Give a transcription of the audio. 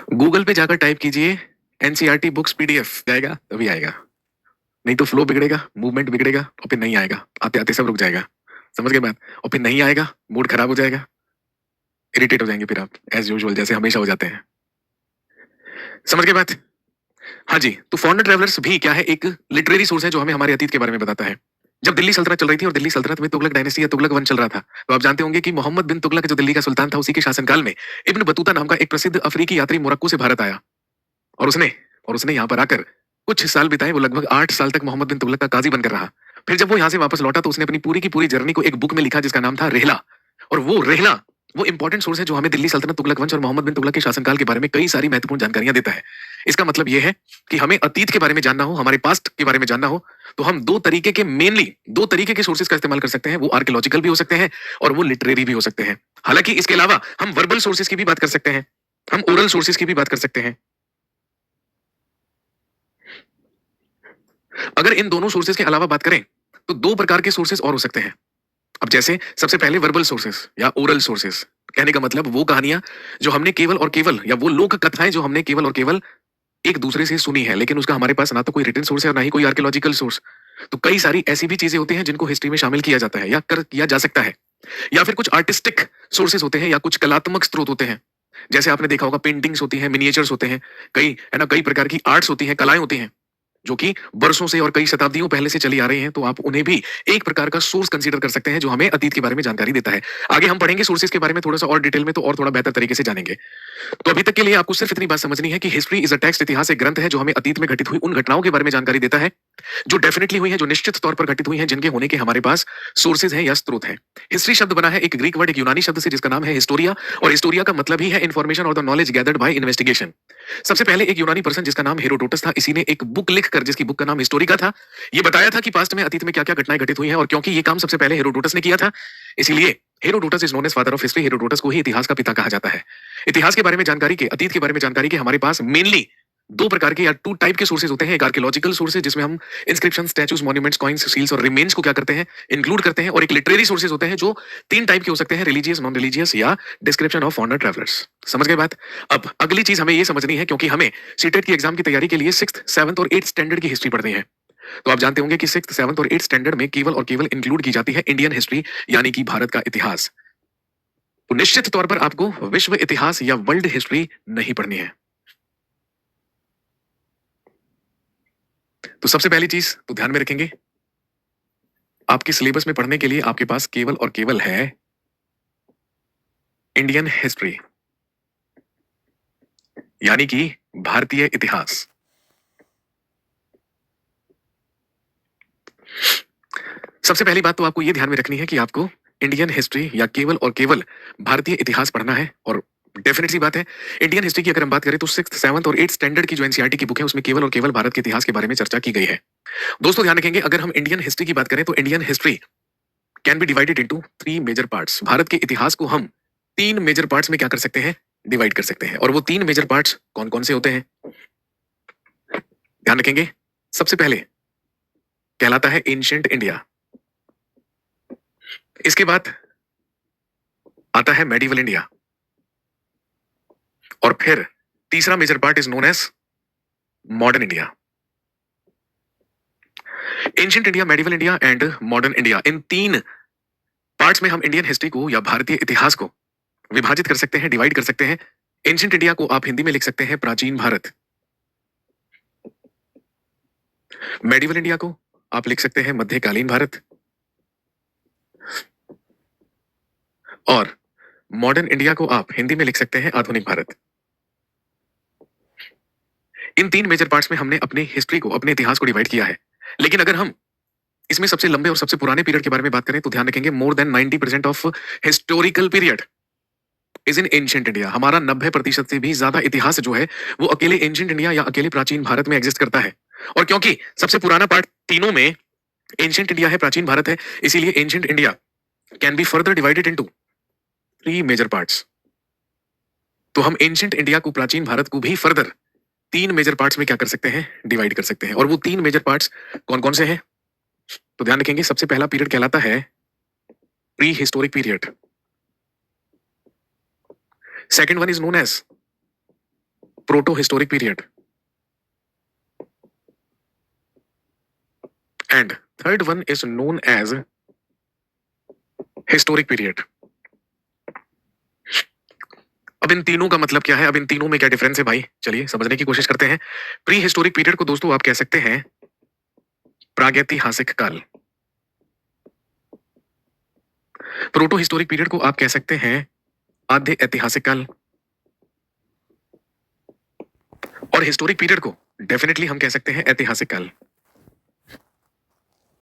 Google पे जाकर type कीजिए एनसीईआरटी बुक्स पीडीएफ, जाएगा तभी आएगा, नहीं तो फ्लो बिगड़ेगा, मूवमेंट बिगड़ेगा और फिर नहीं आएगा, आते आते सब रुक जाएगा। समझ गए बात? और फिर नहीं आएगा, मूड खराब हो जाएगा, इरिटेट हो जाएंगे फिर आप, एज यूजुअल जैसे हमेशा हो जाते हैं। समझ गए बात? हाँ जी, तो फॉरेन ट्रेवलर्स भी क्या है, एक लिटरेरी सोर्स है जो हमें हमारे अतीत के बारे में बताता है। जब दिल्ली सल्तनत चल रही थी और दिल्ली सल्तनत में तुगलक डायनेस्टी या तुगलक वंश चल रहा था, तो आप जानते होंगे कि मोहम्मद बिन तुगलक जो दिल्ली का सुल्तान था, उसी के शासनकाल में इब्न बतूता नाम का एक प्रसिद्ध अफ्रीकी यात्री मोरक्को से भारत आया और उसने यहाँ पर आकर कुछ साल बिताए। वो लगभग 8 साल तक मोहम्मद बिन तुगलक का काजी बनकर रहा। फिर जब वो यहाँ से वापस लौटा तो उसने अपनी पूरी की पूरी जर्नी को एक बुक में लिखा जिसका नाम था रेहला। और वो रेहला वो इंपॉर्टेंट सोर्स है जो हमें दिल्ली सल्तनत, तुगलक वंश और मोहम्मद बिन तुगलक के शासनकाल के बारे में कई सारी महत्वपूर्ण जानकारियां देता है। इसका मतलब यह है कि हमें अतीत के बारे में जानना हो, हमारे पास्ट के बारे में जानना हो, तो हम दो तरीके के सोर्सेज का इस्तेमाल कर सकते हैं। वो आर्कियोलॉजिकल भी हो सकते हैं और वो लिटरेरी भी हो सकते हैं। हालांकि इसके अलावा हम वर्बल सोर्सेज की भी बात कर सकते हैं, हम ओरल सोर्सेज की भी बात कर सकते हैं। अगर इन दोनों सोर्सेज के अलावा बात करें तो दो प्रकार के सोर्सेज और हो सकते हैं। अब जैसे सबसे पहले वर्बल सोर्सेज या ओरल सोर्सेज, कहने का मतलब वो कहानियां जो हमने केवल और केवल, या वो लोक कथाएं जो हमने केवल और केवल एक दूसरे से सुनी है, लेकिन उसका हमारे पास ना तो कोई रिटन सोर्स है और ना ही कोई आर्कियोलॉजिकल सोर्स। तो कई सारी ऐसी भी चीजें होती हैं जिनको हिस्ट्री में शामिल किया जाता है या कर किया जा सकता है। या फिर कुछ आर्टिस्टिक सोर्सेज होते हैं या कुछ कलात्मक स्रोत होते हैं। जैसे आपने देखा होगा पेंटिंग्स होती हैं, मिनिएचर्स होते हैं, कई है ना, कई प्रकार की आर्ट्स होती हैं, कलाएं होती हैं जो कि बरसों से और कई शताब्दियों पहले से चली आ रही हैं। तो आप उन्हें भी एक प्रकार का सोर्स कंसीडर कर सकते हैं जो हमें अतीत के बारे में जानकारी देता है। आगे हम पढ़ेंगे सोर्सेज के बारे में थोड़ा सा और डिटेल में, तो और थोड़ा बेहतर तरीके से जानेंगे। तो अभी तक के लिए आपको सिर्फ इतनी बात समझनी है कि हिस्ट्री इज अ टेक्स्ट, इतिहास एक ग्रंथ है जो हमें अतीत में घटित हुई उन घटनाओं के बारे में जानकारी देता है जो डेफिनेटली हुई है, जो निश्चित तौर पर घटित हुई है, जिनके होने के हमारे पास सोर्सेज हैं या स्रोत हैं। हिस्ट्री शब्द बना है एक ग्रीक वर्ड, एक यूनानी शब्द से जिसका नाम है हिस्टोरिया, और हिस्टोरिया का मतलब ही है इन्फॉर्मेशन और the knowledge gathered bye investigation. सबसे पहले एक यूनानी पर्सन जिसका नाम हेरोडोटस था, इसी ने एक बुक लिखकर, जिसकी बुक का नाम हिस्टोरिका था, ये बताया था कि पास्ट में, अतीत में क्या क्या घटनाएं घटित हुई हैं। और क्योंकि ये काम सबसे पहले हेरोडोटस ने किया था, इसीलिए Herodotus is known as father of history. Herodotus को ही इतिहास का पिता कहा जाता है। इतिहास के बारे में जानकारी के, अतीत के बारे में जानकारी के हमारे पास मेनली दो प्रकार के या टू टाइप के सोर्सेज होते हैं। एक आर्कियोलॉजिकल सोर्सेज जिसमें हम inscription, statues, monuments, coins, seals और रिमेन्स को क्या करते हैं, इंक्लूड करते हैं। और एक लिटरेरी सोर्सेज होते हैं जो तीन टाइप के हो सकते हैं, रिलीजियस, नॉन रिलीजियस या डिस्क्रिप्शन ऑफ फॉरेनर ट्रैवलर्स। समझ गए बात? अब अगली चीज हमें ये समझनी है, क्योंकि हमें सीटेट की एग्जाम की तैयारी के लिए 6th, 7th और 8th स्टैंडर्ड की हिस्ट्री पढ़नी है। तो आप जानते होंगे कि 6th, 7th और 8th स्टैंडर्ड में केवल और केवल इंक्लूड की जाती है इंडियन हिस्ट्री, यानी कि भारत का इतिहास। तो निश्चित तौर पर आपको विश्व इतिहास या वर्ल्ड हिस्ट्री नहीं पढ़नी है। तो सबसे पहली चीज तो ध्यान में रखेंगे, आपके सिलेबस में पढ़ने के लिए आपके पास केवल और केवल है इंडियन हिस्ट्री, यानी कि भारतीय इतिहास। सबसे पहली बात तो आपको यह ध्यान में रखनी है कि आपको इंडियन हिस्ट्री या केवल और केवल भारतीय इतिहास पढ़ना है। और डेफिनेटली बात है, इंडियन हिस्ट्री की अगर हम बात करें तो 6th, 7th और 8th स्टैंडर्ड की जो एनसीईआरटी की बुक है उसमें केवल और केवल भारत के इतिहास के बारे में चर्चा की गई है। दोस्तों ध्यान रखेंगे, अगर हम इंडियन हिस्ट्री की बात करें तो Indian history can be divided into 3 major parts. Bharat के इतिहास को हम 3 मेजर पार्ट्स में क्या कर सकते हैं, डिवाइड कर सकते हैं। और वो 3 मेजर पार्ट्स कौन कौन से होते हैं, ध्यान रखेंगे। सबसे पहले कहलाता है एंशिएंट इंडिया, इसके बाद आता है मेडिवल इंडिया, और फिर तीसरा major part is known as modern India. Ancient India, medieval India and modern India, इन 3 पार्ट्स में हम इंडियन हिस्ट्री को या भारतीय इतिहास को विभाजित कर सकते हैं, डिवाइड कर सकते हैं। एंशिएंट इंडिया को आप हिंदी में लिख सकते हैं प्राचीन भारत, मेडिवल इंडिया को आप लिख सकते हैं मध्यकालीन भारत, और मॉडर्न इंडिया को आप हिंदी में लिख सकते हैं आधुनिक भारत। इन 3 मेजर पार्ट्स में हमने अपनी हिस्ट्री को, अपने इतिहास को डिवाइड किया है। लेकिन अगर हम इसमें सबसे लंबे और सबसे पुराने पीरियड के बारे में बात करें तो ध्यान रखेंगे more than 90% of historical period is in ancient India. हमारा 90% से भी ज्यादा इतिहास जो है वो अकेले एंशिएंट इंडिया या अकेले प्राचीन भारत में एग्जिस्ट करता है। और क्योंकि सबसे पुराना पार्ट तीनों में एंशिएंट इंडिया है, प्राचीन भारत है, इसीलिए ancient India can be further divided into 3 major parts. तो हम एंशिएंट इंडिया को, प्राचीन भारत को भी फर्दर 3 मेजर पार्ट्स में क्या कर सकते हैं, डिवाइड कर सकते हैं। और वो 3 मेजर पार्ट्स कौन कौन से हैं, तो ध्यान रखेंगे। सबसे पहला पीरियड कहलाता है prehistoric period, second one is known as protohistoric period, and third one is known as historic period. अब इन तीनों का मतलब क्या है, अब इन तीनों में क्या डिफरेंस है भाई, चलिए समझने की कोशिश करते हैं। प्री हिस्टोरिक पीरियड को दोस्तों आप कह सकते हैं प्रागैतिहासिक काल। प्रोटो हिस्टोरिक पीरियड को आप कह सकते हैं आद्य ऐतिहासिक काल, और हिस्टोरिक पीरियड को डेफिनेटली हम कह सकते हैं ऐतिहासिक काल।